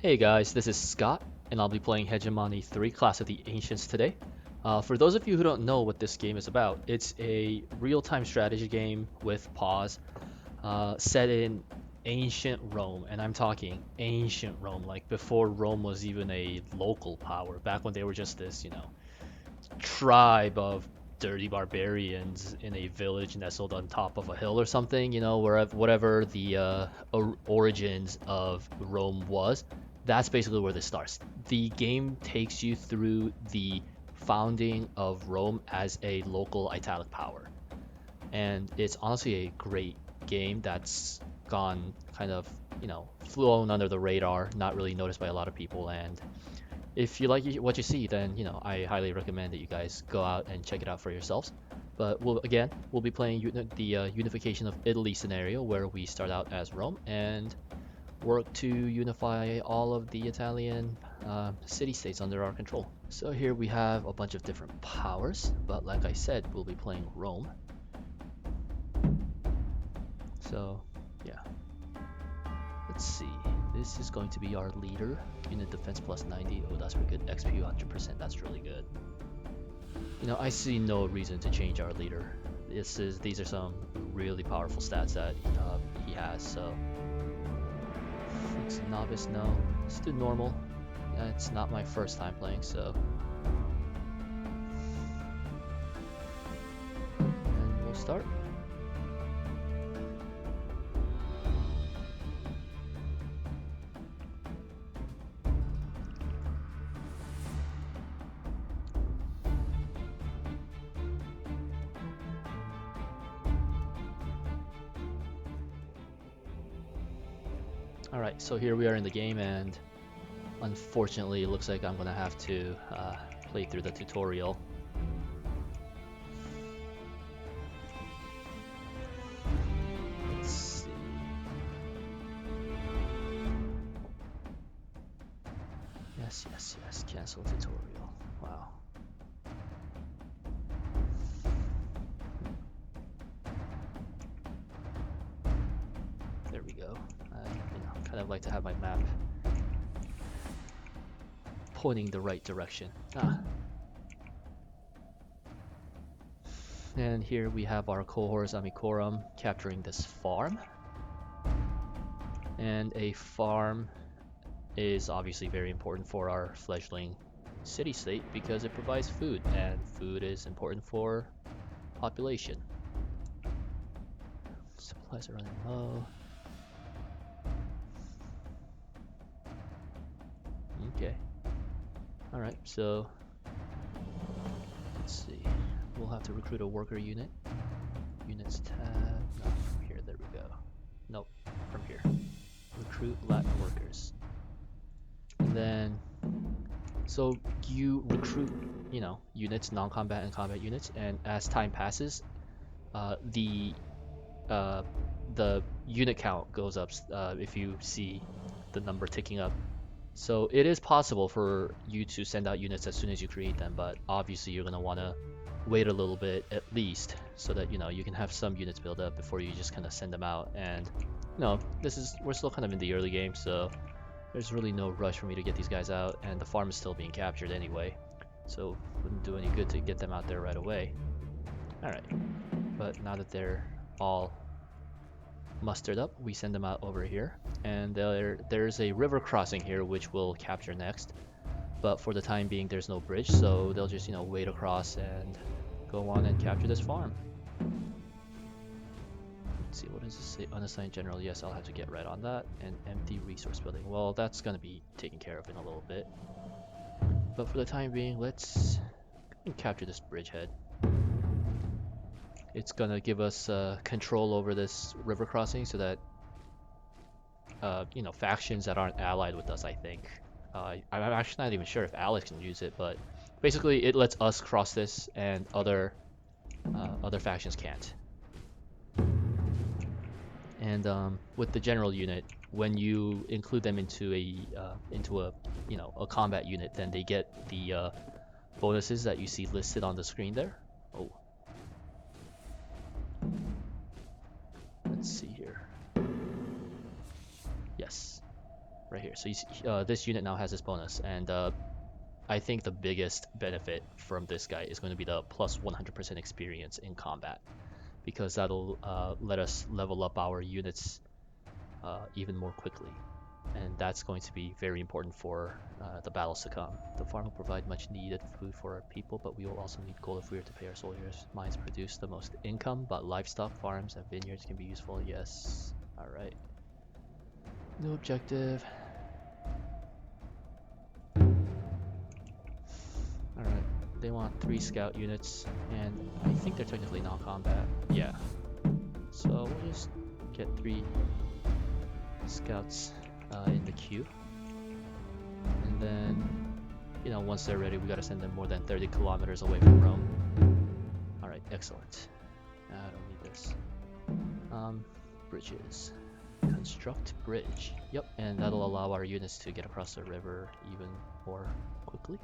Hey guys, this is Scott, and I'll be playing Hegemony 3 Clash of the Ancients today. For those of you who don't know what this game is about, it's a real-time strategy game with pause, set in ancient Rome, and I'm talking ancient Rome, like before Rome was even a local power, back when they were just this, tribe of dirty barbarians in a village nestled on top of a hill or something, whatever the origins of Rome was. That's basically where this starts. The game takes you through the founding of Rome as a local Italic power. And it's honestly a great game that's gone kind of, flown under the radar, not really noticed by a lot of people. And if you like what you see, then I highly recommend that you guys go out and check it out for yourselves. But we'll be playing the unification of Italy scenario, where we start out as Rome and work to unify all of the Italian city-states under our control. So here we have a bunch of different powers, but like I said, we'll be playing Rome. So yeah, let's see. This is going to be our leader. Unit defense plus 90. Oh, that's pretty good. XP 100%. That's really good. I see no reason to change our leader. These are some really powerful stats that he has. So it's novice, no. Let's do normal. It's not my first time playing, so. And we'll start. Alright, so here we are in the game, and unfortunately it looks like I'm gonna have to play through the tutorial. Let's see. Yes, cancel tutorial. Wow. There we go. Kind of like to have my map pointing the right direction. And here we have our cohorts Amicorum capturing this farm. And a farm is obviously very important for our fledgling city-state because it provides food, and food is important for population. Supplies are running low. Okay. Alright, so let's see. We'll have to recruit a worker unit. Units tab. No, from here. There we go. Nope, from here. Recruit Latin workers. And then, so you recruit, units, non-combat and combat units, and as time passes, the unit count goes up if you see the number ticking up. So it is possible for you to send out units as soon as you create them, but obviously you're gonna want to wait a little bit at least, so that you can have some units build up before you just kind of send them out. And we're still kind of in the early game, so there's really no rush for me to get these guys out, and the farm is still being captured anyway, so it wouldn't do any good to get them out there right away. Alright, but now that they're all mustered up, we send them out over here, and there's a river crossing here which we'll capture next, but for the time being there's no bridge, so they'll just wade across and go on and capture this farm. Let's see, what does this say? Unassigned general. Yes, I'll have to get right on that. And empty resource building. Well, that's gonna be taken care of in a little bit, but for the time being, let's capture this bridgehead. It's gonna give us control over this river crossing, so that factions that aren't allied with us, I think. I'm actually not even sure if Alex can use it, but basically it lets us cross this, and other factions can't. And with the general unit, when you include them into a combat unit, then they get the bonuses that you see listed on the screen there. Oh. Let's see here. Yes. right here. So you see, this unit now has this bonus, and I think the biggest benefit from this guy is going to be the plus 100% experience in combat, because that'll let us level up our units even more quickly. And that's going to be very important for the battles to come. The farm will provide much needed food for our people, but we will also need gold if we are to pay our soldiers. Mines produce the most income, but livestock farms and vineyards can be useful. Yes. Alright. New objective. Alright. They want 3 scout units, and I think they're technically non-combat. Yeah. So we'll just get 3 scouts in the queue. And then, you know, once they're ready, we gotta send them more than 30 kilometers away from Rome. Alright, excellent. I don't need this. Bridges. Construct bridge. Yep, and that'll allow our units to get across the river even more quickly.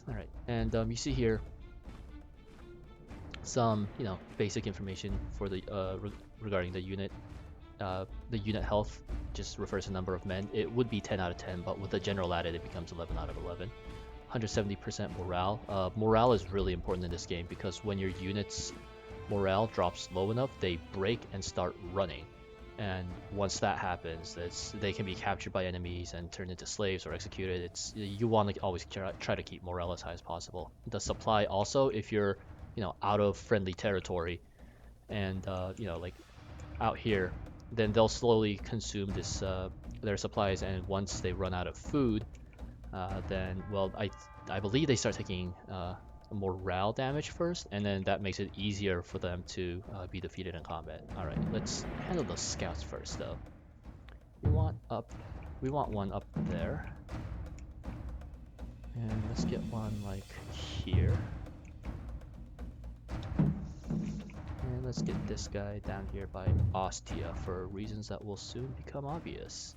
Alright, and you see here some, you know, basic information for the regarding the unit. The unit health just refers to number of men. It would be 10 out of 10, but with the general added, it becomes 11 out of 11. 170% morale. Morale is really important in this game because when your unit's morale drops low enough, they break and start running. And once that happens, they can be captured by enemies and turned into slaves or executed. You want to always try to keep morale as high as possible. The supply also, if you're, you know, out of friendly territory and you know, like out here, then they'll slowly consume this their supplies, and once they run out of food, then, well, I believe they start taking morale damage first, and then that makes it easier for them to be defeated in combat. All right, let's handle the scouts first, though. We want one up there, and let's get one like here. And let's get this guy down here by Ostia for reasons that will soon become obvious.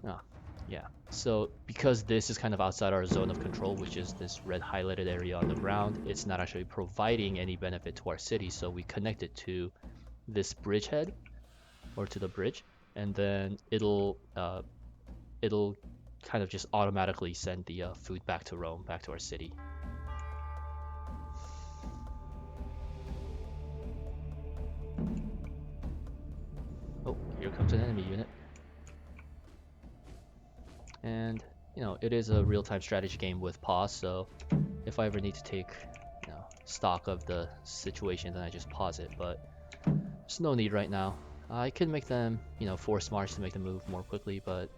Ah, yeah. So because this is kind of outside our zone of control, which is this red highlighted area on the ground, it's not actually providing any benefit to our city, so we connect it to this bridgehead, or to the bridge, and then it'll kind of just automatically send the food back to Rome, back to our city. Oh, here comes an enemy unit. And, you know, it is a real-time strategy game with pause, so if I ever need to take, you know, stock of the situation, then I just pause it, but there's no need right now. I could make them, you know, force march to make them move more quickly, but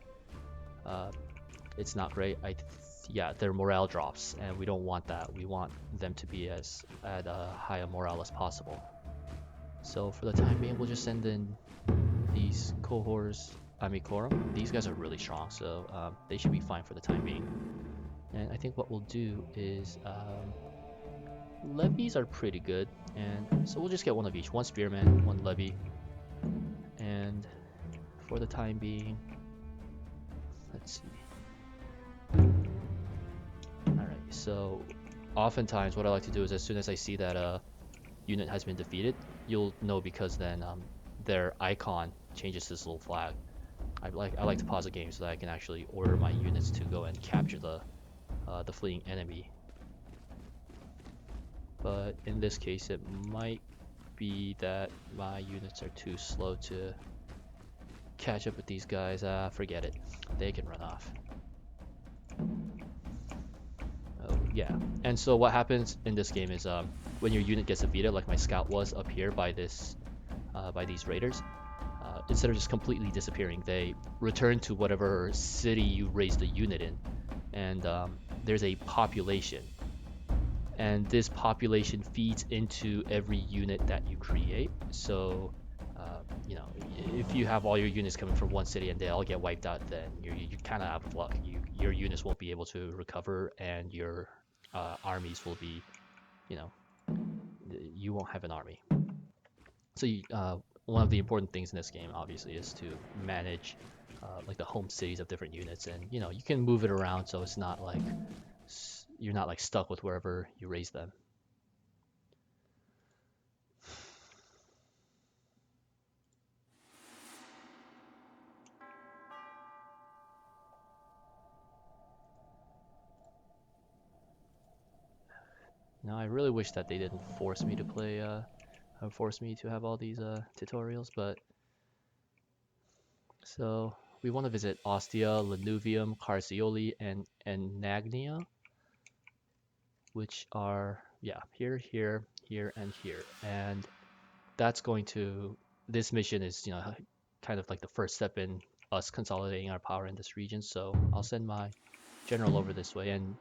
it's not great. Yeah, their morale drops, and we don't want that. We want them to be at high a morale as possible. So for the time being, we'll just send in these cohorts. Amicorum. These guys are really strong, so they should be fine for the time being. And I think what we'll do is levies are pretty good, and so we'll just get one of each. One spearman, one levy, and for the time being, let's see. Alright, so oftentimes what I like to do is as soon as I see that a unit has been defeated, you'll know because then their icon changes to this little flag. I like to pause the game so that I can actually order my units to go and capture the fleeing enemy. But in this case, it might be that my units are too slow to catch up with these guys. Forget it. They can run off. Oh yeah. And so what happens in this game is when your unit gets defeated, like my scout was up here by these raiders. Instead of just completely disappearing, they return to whatever city you raised the unit in, and there's a population, and this population feeds into every unit that you create. So you know, if you have all your units coming from one city and they all get wiped out, then you're kind of out of luck. Your units won't be able to recover, and your armies will be, you know, you won't have an army. So one of the important things in this game, obviously, is to manage like the home cities of different units, and you know, you can move it around so it's not like you're not like stuck with wherever you raise them. Now I really wish that they didn't force me to play, force me to have all these tutorials, but so we want to visit Ostia, Lanuvium, Carsioli, and Nagnia, which are, yeah, here, here, here, and here. And that's going to, this mission is, you know, kind of like the first step in us consolidating our power in this region. So I'll send my general over this way. And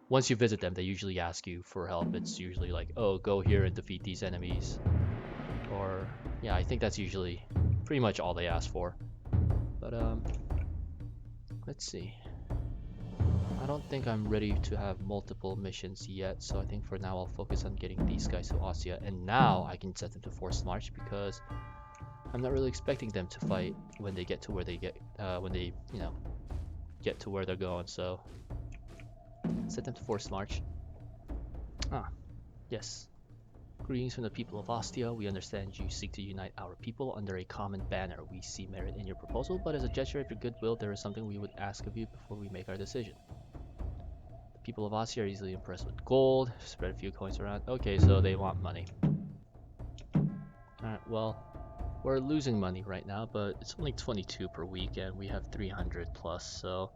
once you visit them, they usually ask you for help. It's usually like, oh, go here and defeat these enemies. Or, yeah, I think that's usually pretty much all they ask for. But, let's see. I don't think I'm ready to have multiple missions yet, so I think for now I'll focus on getting these guys to Ostia, and now I can set them to forced march because I'm not really expecting them to fight when they get to where they get, when they, you know, get to where they're going, so set them to forced march. Ah, yes. Greetings from the people of Ostia. We understand you seek to unite our people under a common banner. We see merit in your proposal, but as a gesture of your goodwill, there is something we would ask of you before we make our decision. People of Ostia are easily impressed with gold. Spread a few coins around. Okay, so they want money. Alright, well, we're losing money right now, but it's only 22 per week, and we have 300 plus, so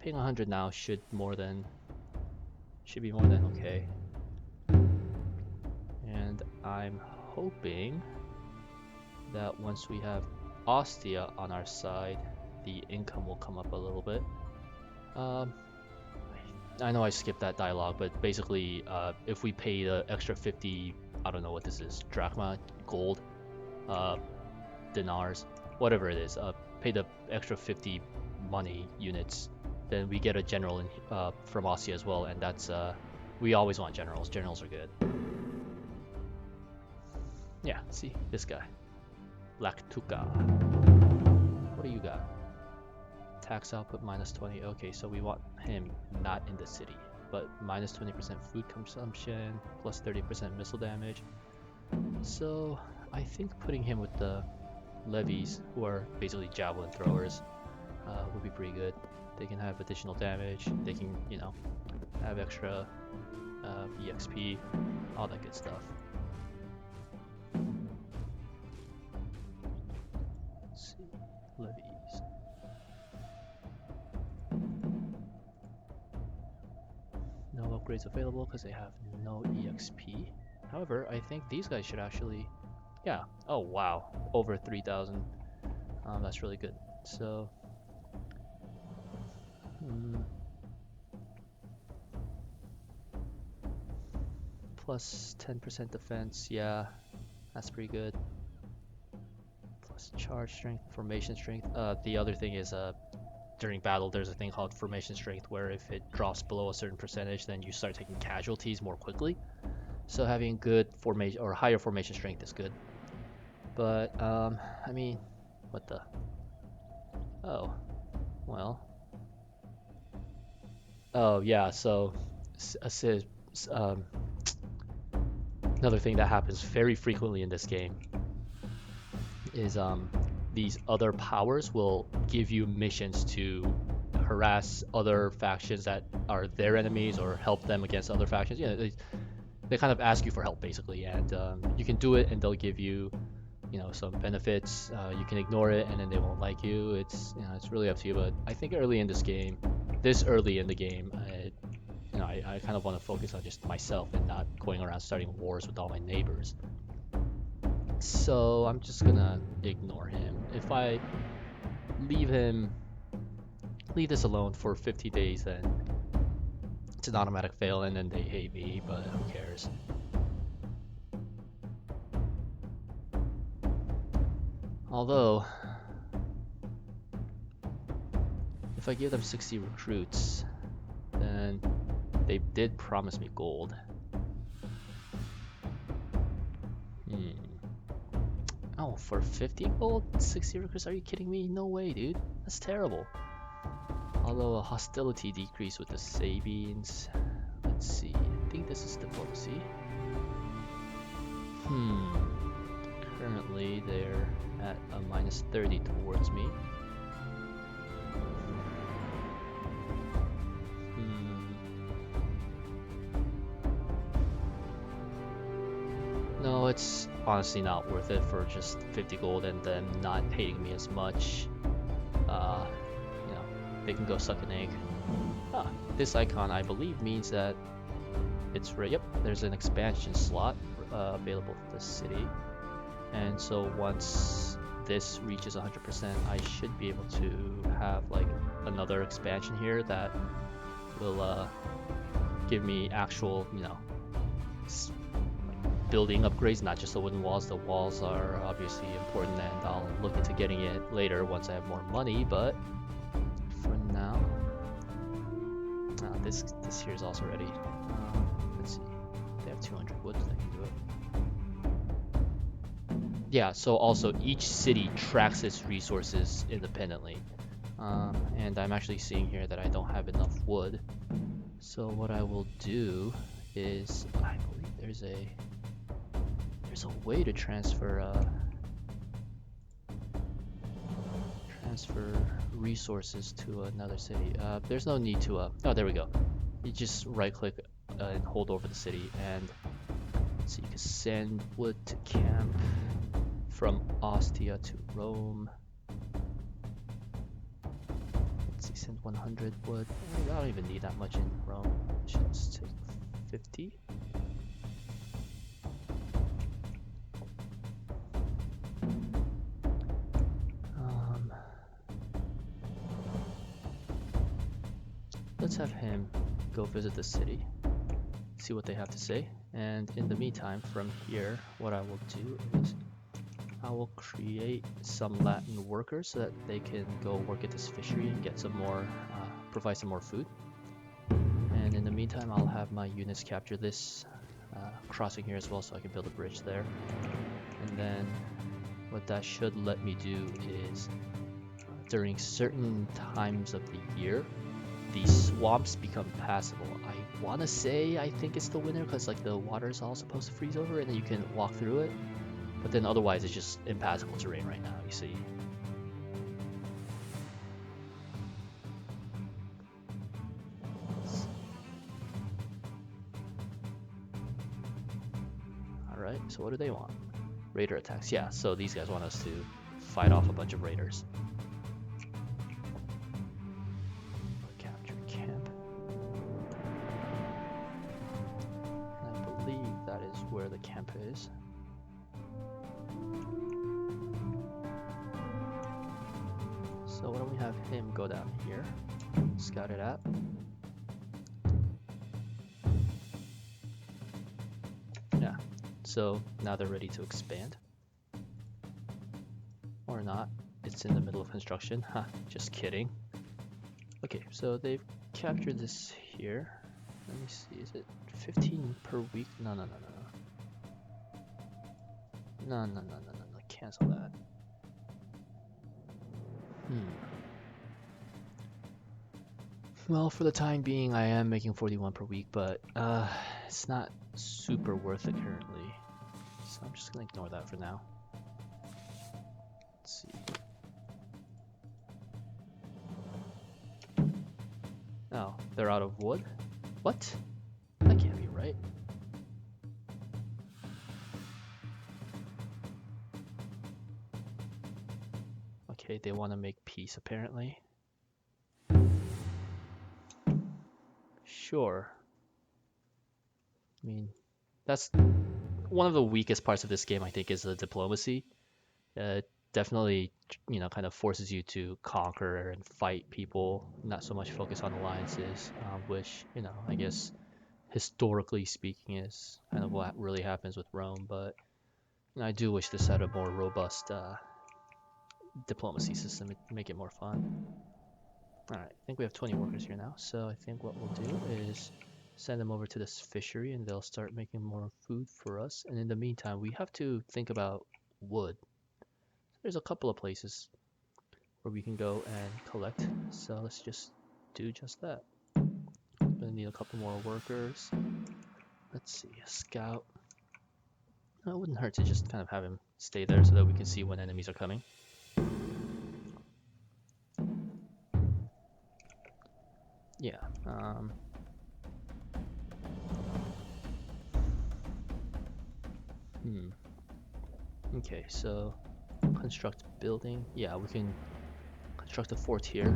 paying 100 now should be more than okay. And I'm hoping that once we have Ostia on our side, the income will come up a little bit. I know I skipped that dialogue, but basically, if we pay the extra 50, I don't know what this is, drachma, gold, dinars, whatever it is, pay the extra 50 money units, then we get a general in, from Ostia as well, and that's, we always want generals. Generals are good. Yeah, see, this guy. Lactuca. What do you got? Tax output minus 20. Okay, so we want him not in the city, but minus 20% food consumption, plus 30% missile damage. So I think putting him with the levies, who are basically javelin throwers, would be pretty good. They can have additional damage. They can, you know, have extra EXP, all that good stuff. Let's see, levies. No upgrades available because they have no EXP. However, I think these guys should actually, yeah. Oh wow, over 3,000. That's really good. So, plus 10% defense. Yeah, that's pretty good. Plus charge strength, formation strength. The other thing is during battle, there's a thing called formation strength where if it drops below a certain percentage, then you start taking casualties more quickly. So having good formation or higher formation strength is good. But I mean, what the? Oh, well. Oh yeah. So another thing that happens very frequently in this game is these other powers will give you missions to harass other factions that are their enemies or help them against other factions. You know, they kind of ask you for help basically, and you can do it and they'll give you, you know, some benefits. You can ignore it and then they won't like you. It's, you know, it's really up to you. But I think early in this game, this early in the game, you know, I kind of want to focus on just myself and not going around starting wars with all my neighbors. So I'm just gonna ignore him. If I leave this alone for 50 days, then it's an automatic fail and then they hate me, but who cares? Although, if I give them 60 recruits, then they did promise me gold. Oh, for 50 gold? 60 recruits? Are you kidding me? No way, dude. That's terrible. Although a hostility decrease with the Sabines. Let's see. I think this is diplomacy. Currently, they're at a minus 30 towards me. it's honestly not worth it for just 50 gold and them not hating me as much. You know, they can go suck an egg. Ah, this icon I believe means that it's right. Yep, there's an expansion slot available for the city, and so once this reaches 100%, I should be able to have like another expansion here that will give me actual, you know, building upgrades, not just the wooden walls. The walls are obviously important, and I'll look into getting it later once I have more money, but for now, this here is also ready. Let's see, they have 200 wood, I can do it. Yeah, so also each city tracks its resources independently, and I'm actually seeing here that I don't have enough wood. So what I will do is, I believe there's a way to transfer resources to another city. There's no need to oh, there we go. You just right click and hold over the city, and so you can send wood to camp from Ostia to Rome. Let's see, send 100 wood. I don't even need that much in Rome. Let's take 50. Let's have him go visit the city, see what they have to say, and in the meantime, from here, what I will do is I will create some Latin workers so that they can go work at this fishery and get some more, provide some more food. And in the meantime, I'll have my units capture this crossing here as well, so I can build a bridge there. And then what that should let me do is during certain times of the year, these swamps become passable. I want to say I think it's the winter because like the water is all supposed to freeze over and then you can walk through it, but then otherwise it's just impassable terrain right now, you see. Alright, so what do they want? Raider attacks. Yeah, so these guys want us to fight off a bunch of raiders. Where the camp is. So why don't we have him go down here, scout it out. Yeah, so now they're ready to expand. Or not, it's in the middle of construction. Huh, just kidding. Okay, so they've captured this here. Let me see, is it 15 per week? No. No, cancel that. Well, for the time being, I am making 41 per week, but it's not super worth it currently. So I'm just gonna ignore that for now. Let's see. Oh, they're out of wood? What? That can't be right. Okay, they want to make peace apparently. Sure. I mean, that's one of the weakest parts of this game, I think, is the diplomacy. It definitely, you know, kind of forces you to conquer and fight people, not so much focus on alliances, which, you know, I guess historically speaking is kind of what really happens with Rome, but you know, I do wish this had a more robust diplomacy system to make it more fun. Alright, I think we have 20 workers here now, so I think what we'll do is send them over to this fishery and they'll start making more food for us. And in the meantime, we have to think about wood. There's a couple of places where we can go and collect, so let's just do just that. Gonna need a couple more workers. Let's see, a scout. It wouldn't hurt to just kind of have him stay there so that we can see when enemies are coming. Yeah. Okay, so construct building. Yeah, we can construct a fort here.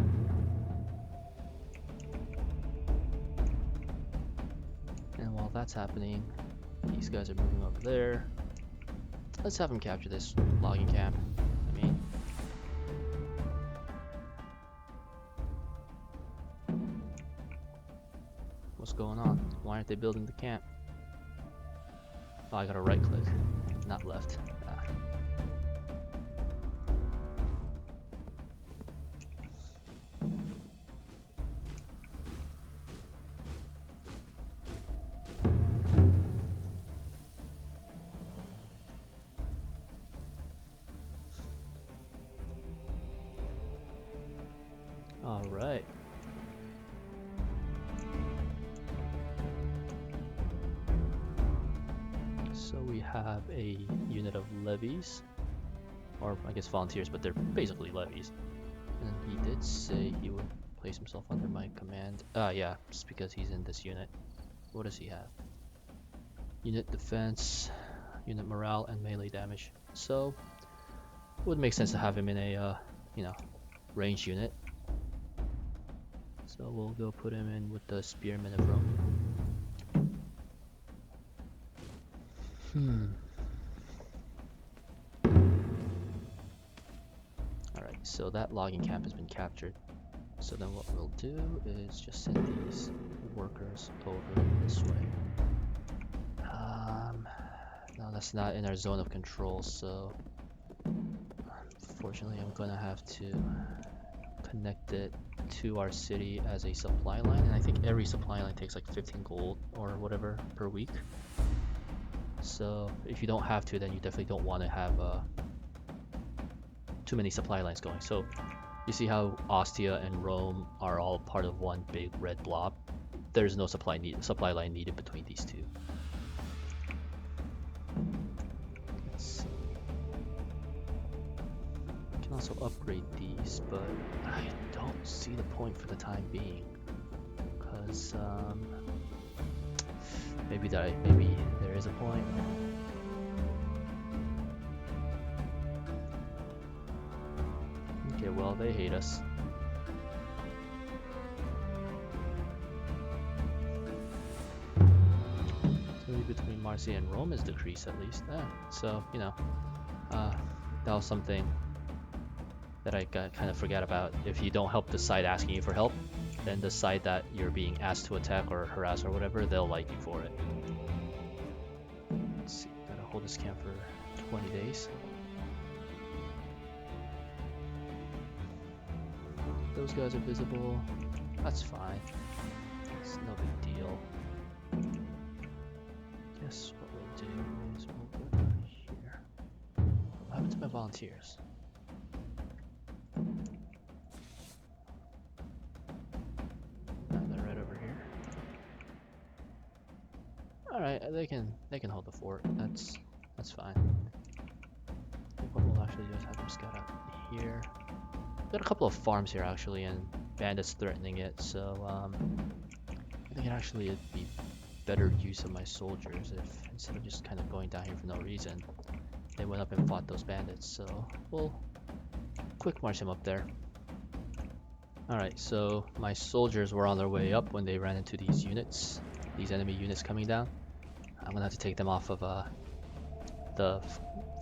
And while that's happening, these guys are moving over there. Let's have them capture this logging camp. I mean, what's going on? Why aren't they building the camp? Oh, I gotta right click, not left. All right. So we have a unit of levies, or I guess volunteers, but they're basically levies. And he did say he would place himself under my command. Yeah, just because he's in this unit. What does he have? Unit defense, unit morale, and melee damage. So, it would make sense to have him in a, range unit. So we'll go put him in with the Spearmen of Rome. Alright, so that logging camp has been captured. So then what we'll do is just send these workers over this way. No, that's not in our zone of control, so unfortunately I'm gonna have to connect it to our city as a supply line, and I think every supply line takes like 15 gold or whatever per week. So if you don't have to, then you definitely don't want to have too many supply lines going. So you see how Ostia and Rome are all part of one big red blob? There's no supply line needed between these two. Let's see. I can also upgrade these, but I don't see the point for the time being, because maybe there is a point. Okay, well, they hate us. So between Marseille and Rome is decreased at least. So, that was something that I kind of forgot about. If you don't help the side asking you for help, then the side that you're being asked to attack or harass or whatever, they'll like you for it. Let's see, gotta hold this camp for 20 days. Those guys are visible. That's fine. It's no big deal. Guess what we'll do is we'll go down here. What happened to my volunteers? They're right over here. Alright, they can hold the fort. That's fine. I think what we'll actually do is have them scout out here. Got a couple of farms here actually, and bandits threatening it, so I think it actually would be better use of my soldiers if, instead of just kind of going down here for no reason, they went up and fought those bandits. So we'll quick march them up there. Alright, so my soldiers were on their way up when they ran into these units, these enemy units coming down. I'm gonna have to take them off of the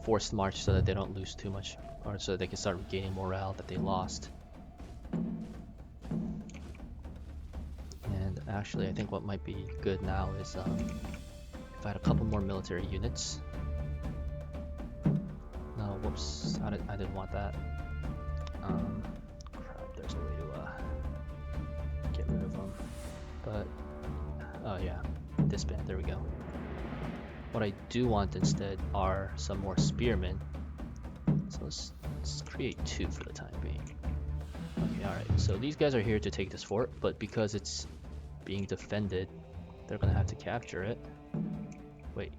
forced march so that they don't lose too much, or so they can start regaining morale that they lost. And actually, I think what might be good now is if I had a couple more military units. No, whoops, I didn't want that. Crap, there's a way to get rid of them. But, oh yeah, disband, there we go. What I do want instead are some more spearmen. So let's create 2 for the time being. Okay, alright, so these guys are here to take this fort, but because it's being defended, they're gonna have to capture it. Wait,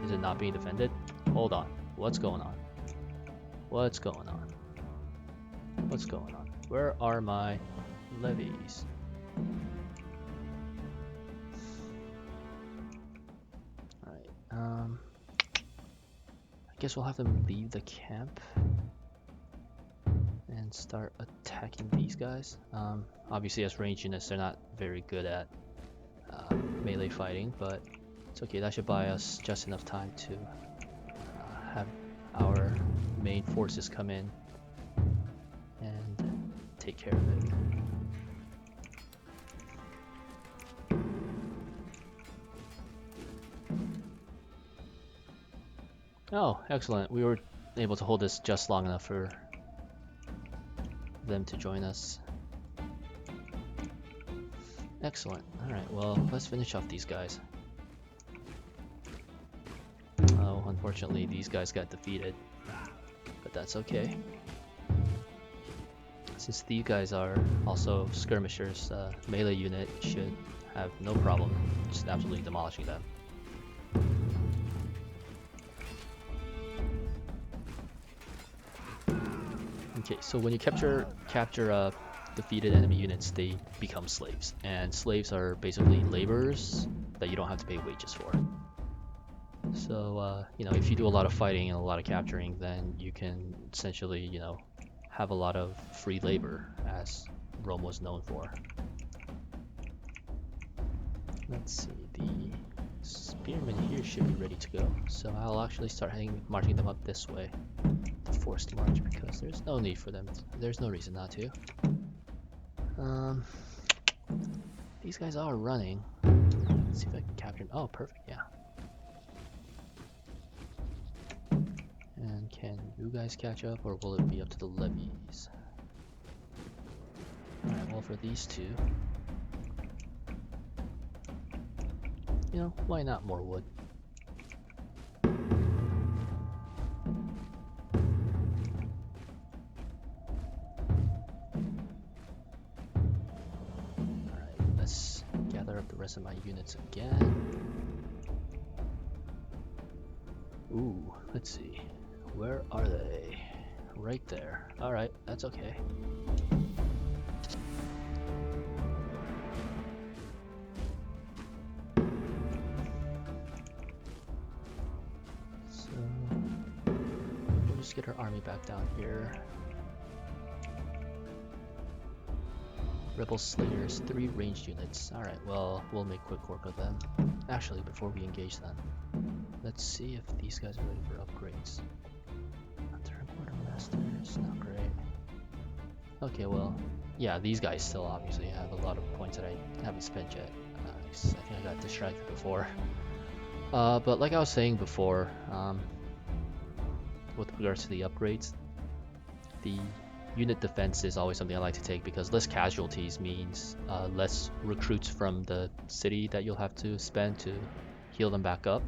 is it not being defended? Hold on, what's going on? What's going on? What's going on? Where are my levies? guess we'll have them leave the camp and start attacking these guys. Obviously, as range units, they're not very good at melee fighting, but it's okay. That should buy us just enough time to have our main forces come in and take care of it. Oh, excellent. We were able to hold this just long enough for them to join us. Excellent. Alright, well, let's finish off these guys. Oh, unfortunately, these guys got defeated. But that's okay. Since these guys are also skirmishers, melee unit should have no problem just absolutely demolishing them. Okay, so when you capture defeated enemy units, they become slaves, and slaves are basically laborers that you don't have to pay wages for. So you know, if you do a lot of fighting and a lot of capturing, then you can essentially, you know, have a lot of free labor, as Rome was known for. Let's see, the spearmen here should be ready to go, so I'll actually start marching them up this way. Forced march, because there's no need for them. There's no reason not to. These guys are running. Let's see if I can capture them. Oh, perfect, yeah. And can you guys catch up, or will it be up to the levies? Alright, well, for these two, you know, why not more wood? The rest of my units again. Ooh, let's see. Where are they? Right there. Alright, that's okay. So, we'll just get our army back down here. Rebel Slayers, 3 ranged units. Alright, well, we'll make quick work of them. Actually, before we engage them, let's see if these guys are ready for upgrades. Third quartermasters, not great. Okay, well, yeah, these guys still obviously have a lot of points that I haven't spent yet. I think I got distracted before. But like I was saying before, with regards to the upgrades, the unit defense is always something I like to take, because less casualties means less recruits from the city that you'll have to spend to heal them back up.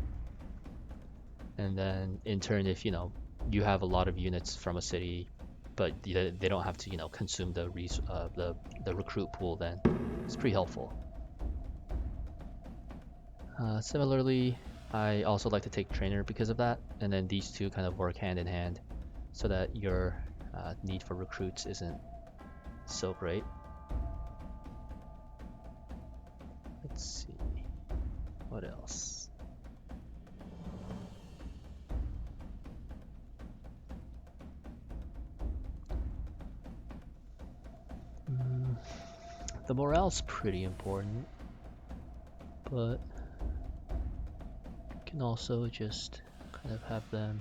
And then in turn, if you know you have a lot of units from a city, but they don't have to, you know, consume the recruit pool, then it's pretty helpful. Similarly, I also like to take trainer because of that, and then these two kind of work hand in hand, so that your need for recruits isn't so great. Let's see, what else? The morale's pretty important, but you can also just kind of have them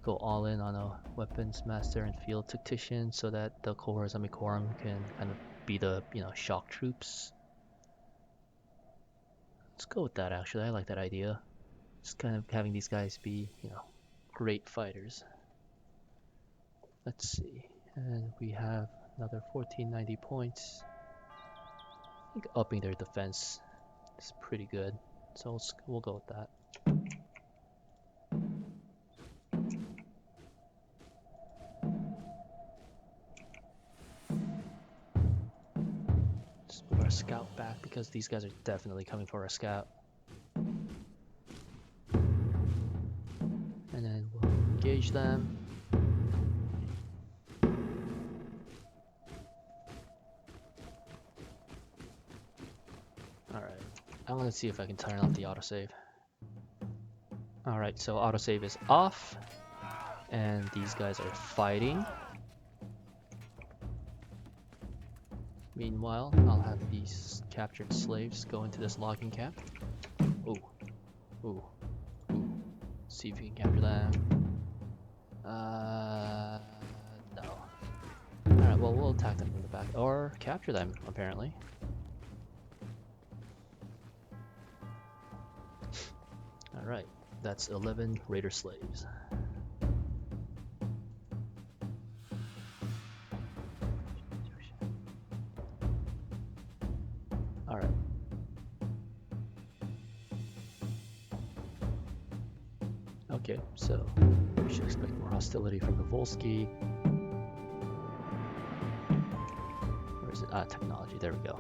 go all in on a weapons master and field tactician, so that the cohorts amicorum can kind of be the, you know, shock troops. Let's go with that, actually. I like that idea. Just kind of having these guys be, you know, great fighters. Let's see, and we have another 1490 points. I think upping their defense is pretty good, so we'll go with that. Our scout back, because these guys are definitely coming for our scout. And then we'll engage them. Alright, I'm gonna see if I can turn off the autosave. Alright, so autosave is off, and these guys are fighting. Meanwhile, I'll have these captured slaves go into this logging camp. Ooh, ooh, ooh. See if we can capture them. No. Alright, well, we'll attack them from the back, or capture them, apparently. Alright, that's 11 raider slaves. Alright. Okay, so we should expect more hostility from the Volsky. Where is it? Ah, technology, there we go.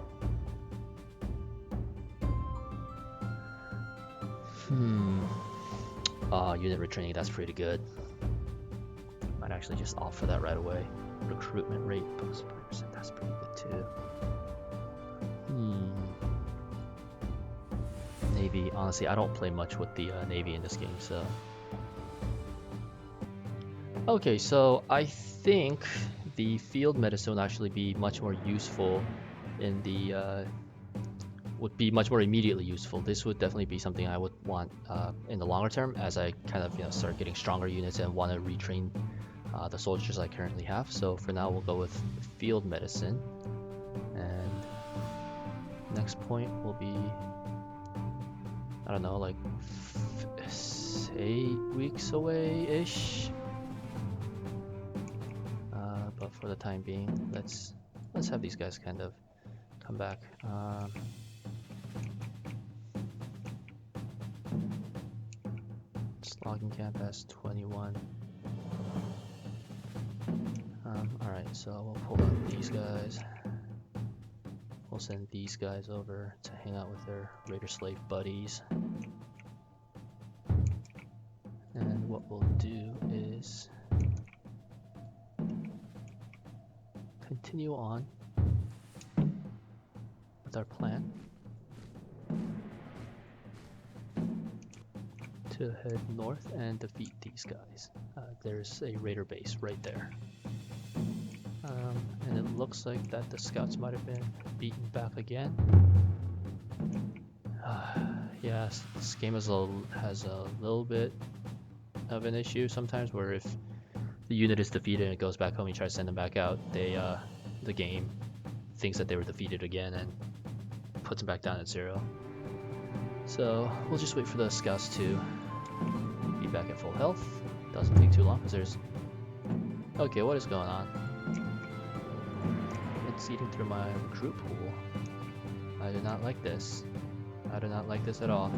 Unit retraining, that's pretty good. Might actually just offer that right away. Recruitment rate plus 40%, that's pretty good too. Navy, honestly, I don't play much with the Navy in this game, so. Okay, so I think the field medicine would actually be much more useful in the would be much more immediately useful. This would definitely be something I would want in the longer term as I kind of start getting stronger units and want to retrain the soldiers I currently have. So for now we'll go with field medicine, and next point will be, I don't know, like 8 weeks away-ish. But for the time being, let's have these guys kind of come back. Logging camp has 21. Alright, so we'll pull out these guys. We'll send these guys over to hang out with their raider slave buddies. And what we'll do is continue on with our plan to head north and defeat these guys. There's a raider base right there. And it looks like that the scouts might have been beaten back again. Yes, this game has a little bit of an issue sometimes, where if the unit is defeated and it goes back home, you try to send them back out, the game thinks that they were defeated again and puts them back down at 0. So we'll just wait for the scouts to be back at full health. Doesn't take too long because there's... Okay, what is going on? It's eating through my recruit pool. I do not like this. I do not like this at all.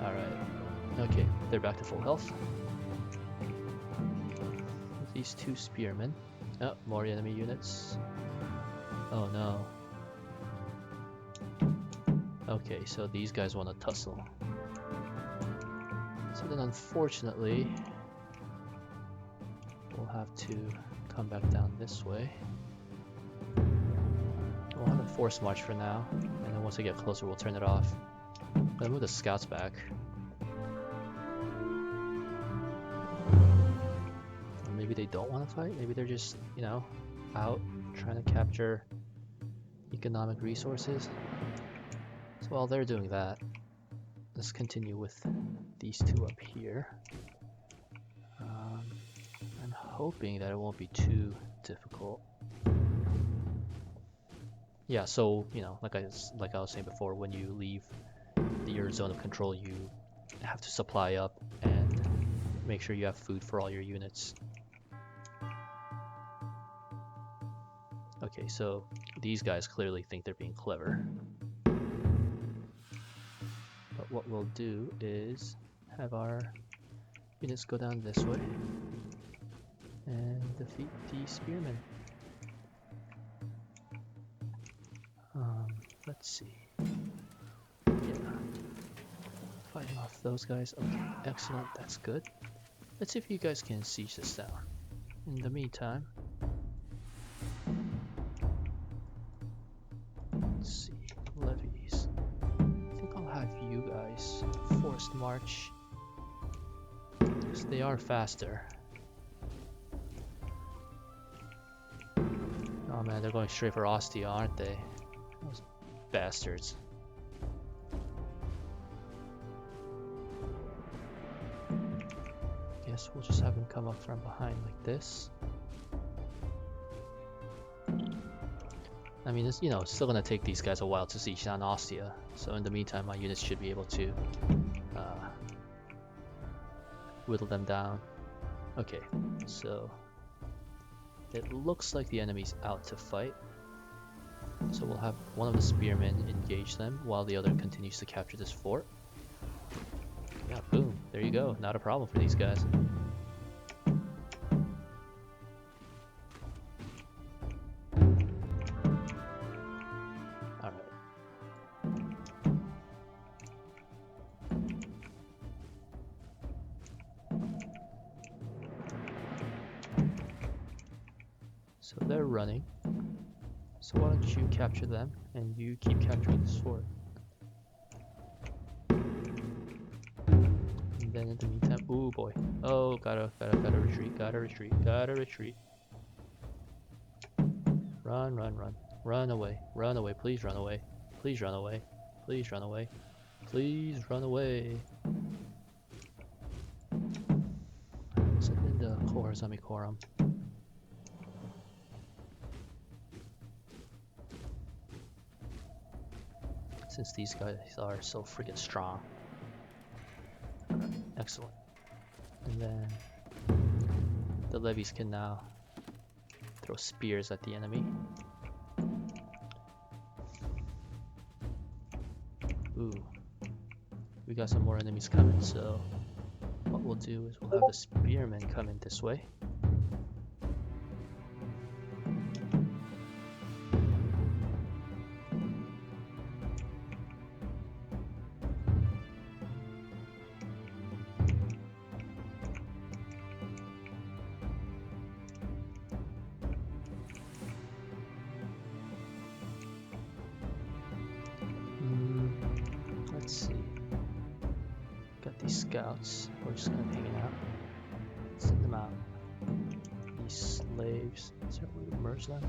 Alright. Okay, they're back to full health. These 2 spearmen. Oh, more enemy units. Oh no. Okay, so these guys want to tussle. So then unfortunately, we'll have to come back down this way. We'll have a force march for now, and then once we get closer we'll turn it off. Then move the scouts back. Maybe they don't want to fight. Maybe they're just, out trying to capture economic resources. So while they're doing that, let's continue with these 2 up here. I'm hoping that it won't be too difficult. Yeah, so like I was saying before, when you leave your zone of control, you have to supply up and make sure you have food for all your units. Okay, so these guys clearly think they're being clever. But what we'll do is have our units go down this way and defeat the spearmen. Let's see. Yeah. Fighting off those guys. Okay, excellent, that's good. Let's see if you guys can siege this down. In the meantime, have you guys forced march. Because they are faster. Oh man, they're going straight for Ostia, aren't they? Those bastards. Guess we'll just have them come up from behind like this. I mean, it's, you know, it's still gonna take these guys a while to siege down Ostia. So in the meantime, my units should be able to whittle them down. Okay, so it looks like the enemy's out to fight. So we'll have one of the spearmen engage them while the other continues to capture this fort. Yeah, boom, there you go. Not a problem for these guys. Alright. So they're running. So why don't you capture them and you keep capturing this fort. And then in the meantime, ooh boy. Oh, gotta retreat, gotta retreat. Run, run, run. Run away, please run away. Please run away, please run away. Please run away. Send in the Zamikorum. Since these guys are so freaking strong. Excellent. And then the levies can now throw spears at the enemy. Ooh. We got some more enemies coming, so what we'll do is we'll have the spearmen come in this way. Let's see. Got these scouts. We're just kind of hanging out. Send them out. These slaves. Is there a way to merge them?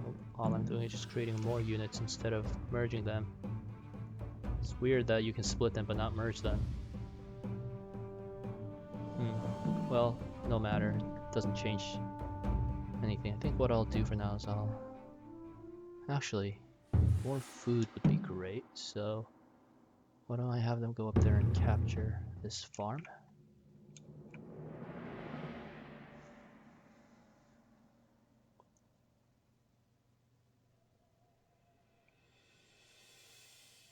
Oh, all I'm doing is just creating more units instead of merging them. It's weird that you can split them but not merge them. Well, no matter. It doesn't change anything. I think what I'll do for now is actually, more food would be great, so why don't I have them go up there and capture this farm?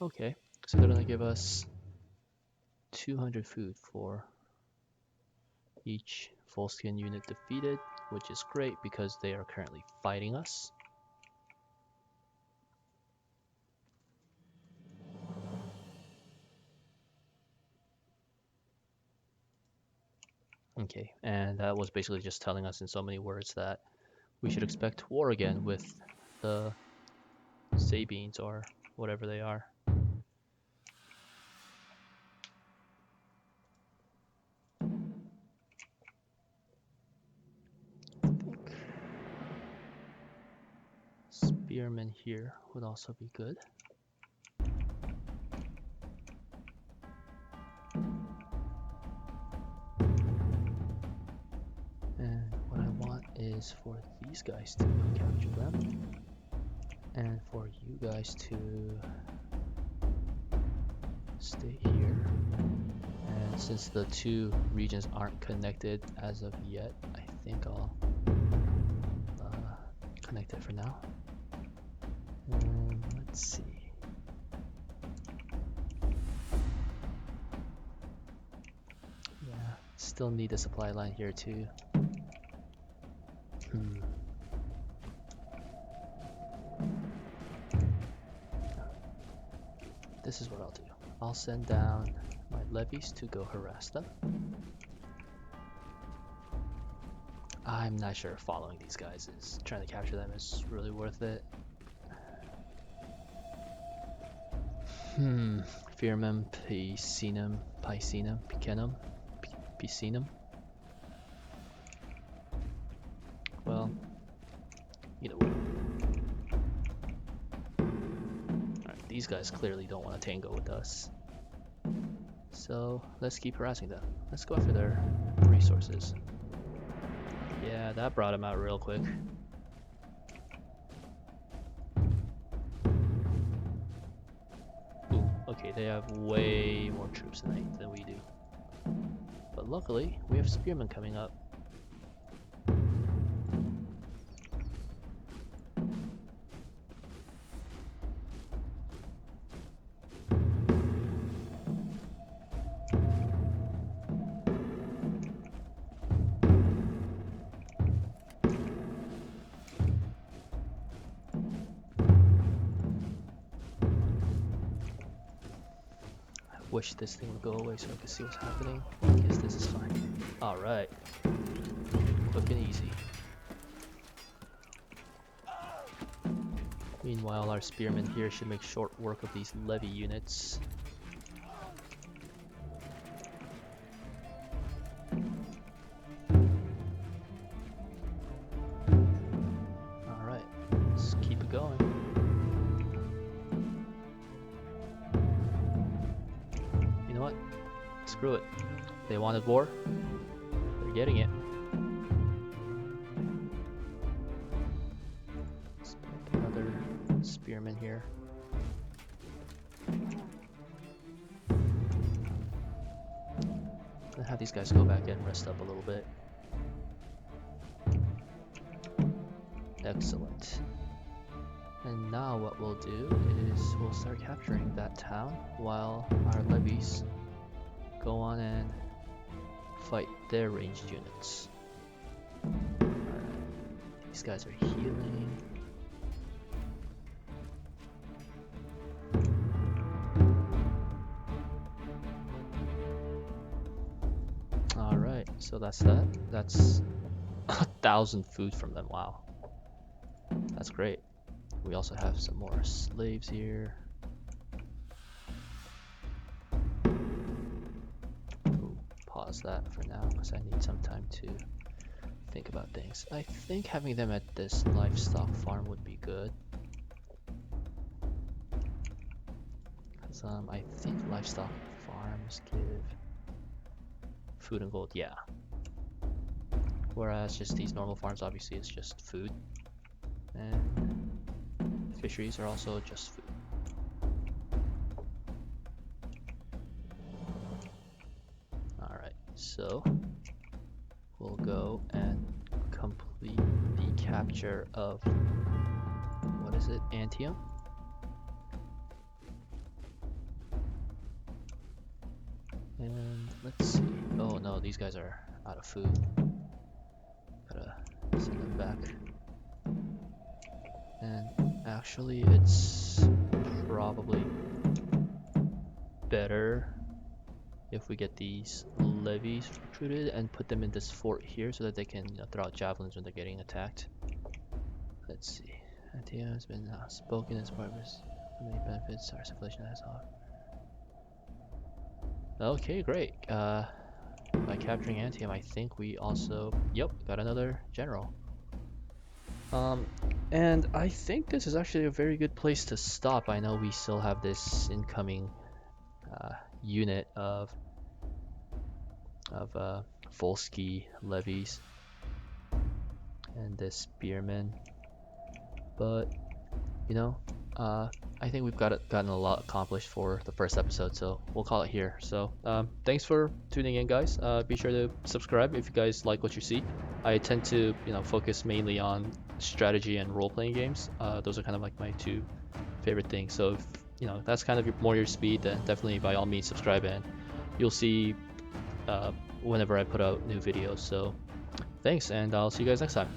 Okay, so they're gonna give us 200 food for each Volscian unit defeated, which is great because they are currently fighting us. Okay, and that was basically just telling us in so many words that we should expect war again with the Sabines or whatever they are. Spearmen here would also be good. And what I want is for these guys to capture them, and for you guys to stay here. And since the two regions aren't connected as of yet, I think I'll connect it for now. And let's see. Yeah, still need a supply line here too. This is what I'll do. I'll send down my levies to go harass them. I'm not sure if following these guys is trying to capture them is really worth it. Firmum, Picinum, Picenum, Picinum. Well, either way. Alright, these guys clearly don't want to tango with us. So let's keep harassing them. Let's go after their resources. Yeah, that brought him out real quick. Ooh, okay, they have way more troops than we do. But luckily, we have spearmen coming up. Wish this thing would go away so I could see what's happening. I guess this is fine. Alright. Quick and easy. Meanwhile, our spearmen here should make short work of these levy units. Alright, let's keep it going. You know what? Screw it. They wanted war. They're getting it. Let's pick another spearman here. Gonna have these guys go back and rest up a little bit. Excellent. And now what we'll do is we'll start capturing that town while our levies go on and fight their ranged units. These guys are healing. Alright, so that's that. That's 1,000 food from them, wow. That's great. We also have some more slaves here. Ooh, pause that for now because I need some time to think about things. I think having them at this livestock farm would be good. Because I think livestock farms give food and gold, yeah. Whereas just these normal farms obviously is just food. And fisheries are also just food. Alright, so we'll go and complete the capture of, what is it, Antium? And let's see. Oh no, these guys are out of food. Gotta send them back. And actually, it's probably better if we get these levies recruited and put them in this fort here so that they can throw out javelins when they're getting attacked. Let's see. Antium has been spoken as part of his many benefits our civilization has offered. Okay, great. By capturing Antium, I think we also, yep, got another general. And I think this is actually a very good place to stop. I know we still have this incoming unit of Volsky levies and this spearman, but you know, I think we've gotten a lot accomplished for the first episode, so we'll call it here. So thanks for tuning in, guys. Be sure to subscribe if you guys like what you see. I tend to focus mainly on strategy and role-playing games. Those are kind of like my two favorite things. So if that's kind of more your speed, then definitely by all means subscribe, and you'll see whenever I put out new videos. So thanks, and I'll see you guys next time.